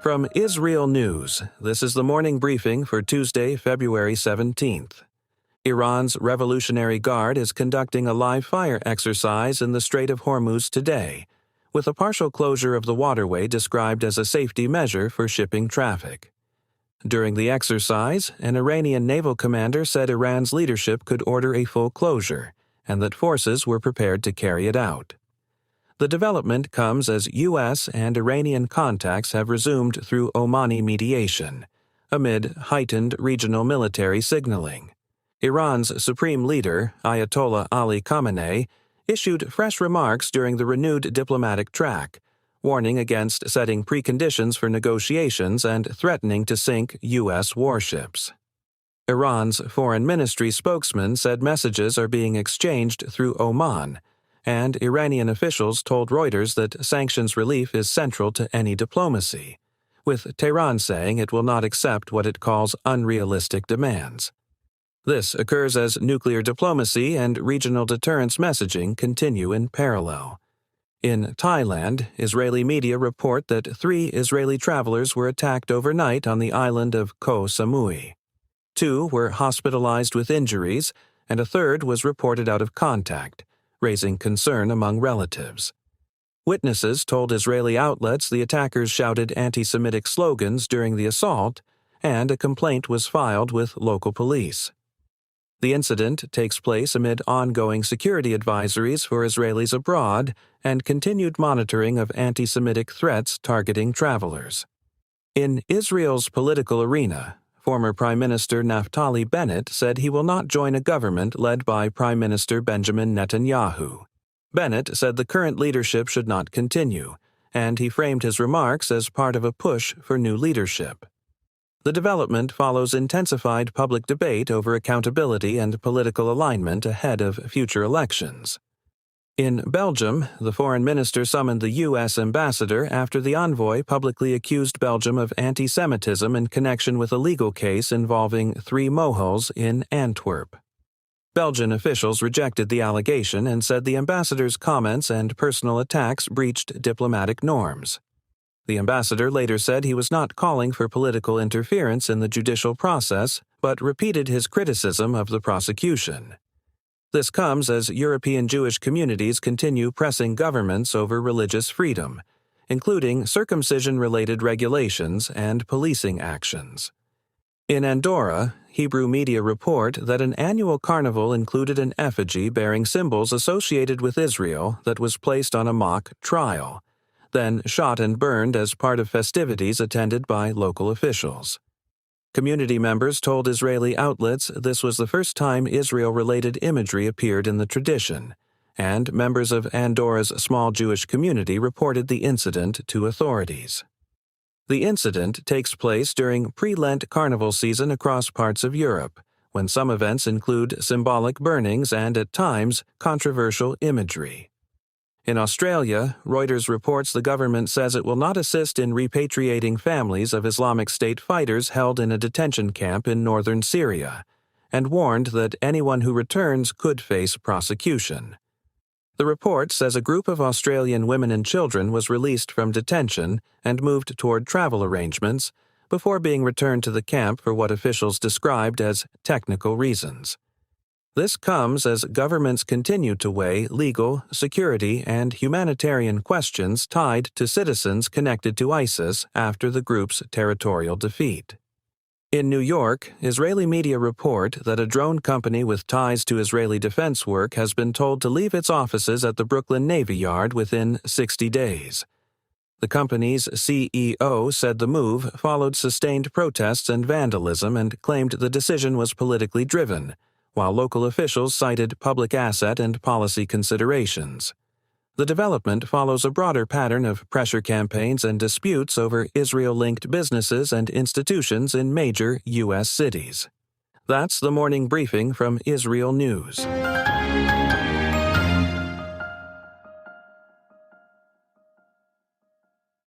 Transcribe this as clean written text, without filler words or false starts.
From IsReal News, this is the morning briefing for Tuesday, February 17th. Iran's Revolutionary Guard is conducting a live-fire exercise in the Strait of Hormuz today, with a partial closure of the waterway described as a safety measure for shipping traffic. During the exercise, an Iranian naval commander said Iran's leadership could order a full closure, and that forces were prepared to carry it out. The development comes as U.S. and Iranian contacts have resumed through Omani mediation, amid heightened regional military signaling. Iran's supreme leader, Ayatollah Ali Khamenei, issued fresh remarks during the renewed diplomatic track, warning against setting preconditions for negotiations and threatening to sink U.S. warships. Iran's foreign ministry spokesman said messages are being exchanged through Oman, and Iranian officials told Reuters that sanctions relief is central to any diplomacy, with Tehran saying it will not accept what it calls unrealistic demands. This occurs as nuclear diplomacy and regional deterrence messaging continue in parallel. In Thailand, Israeli media report that 3 Israeli travelers were attacked overnight on the island of Koh Samui. 2 were hospitalized with injuries, and a third was reported out of contact, raising concern among relatives. Witnesses told Israeli outlets the attackers shouted anti-Semitic slogans during the assault, and a complaint was filed with local police. The incident takes place amid ongoing security advisories for Israelis abroad and continued monitoring of anti-Semitic threats targeting travelers. In Israel's political arena, former Prime Minister Naftali Bennett said he will not join a government led by Prime Minister Benjamin Netanyahu. Bennett said the current leadership should not continue, and he framed his remarks as part of a push for new leadership. The development follows intensified public debate over accountability and political alignment ahead of future elections. In Belgium, the foreign minister summoned the U.S. ambassador after the envoy publicly accused Belgium of antisemitism in connection with a legal case involving 3 Mohuls in Antwerp. Belgian officials rejected the allegation and said the ambassador's comments and personal attacks breached diplomatic norms. The ambassador later said he was not calling for political interference in the judicial process, but repeated his criticism of the prosecution. This comes as European Jewish communities continue pressing governments over religious freedom, including circumcision-related regulations and policing actions. In Andorra, Hebrew media report that an annual carnival included an effigy bearing symbols associated with Israel that was placed on a mock trial, then shot and burned as part of festivities attended by local officials. Community members told Israeli outlets this was the first time Israel-related imagery appeared in the tradition, and members of Andorra's small Jewish community reported the incident to authorities. The incident takes place during pre-Lent carnival season across parts of Europe, when some events include symbolic burnings and, at times, controversial imagery. In Australia, Reuters reports the government says it will not assist in repatriating families of Islamic State fighters held in a detention camp in northern Syria, and warned that anyone who returns could face prosecution. The report says a group of Australian women and children was released from detention and moved toward travel arrangements before being returned to the camp for what officials described as technical reasons. This comes as governments continue to weigh legal, security, and humanitarian questions tied to citizens connected to ISIS after the group's territorial defeat. In New York, Israeli media report that a drone company with ties to Israeli defense work has been told to leave its offices at the Brooklyn Navy Yard within 60 days. The company's CEO said the move followed sustained protests and vandalism and claimed the decision was politically driven, while local officials cited public asset and policy considerations. The development follows a broader pattern of pressure campaigns and disputes over Israel-linked businesses and institutions in major U.S. cities. That's the morning briefing from IsReal News.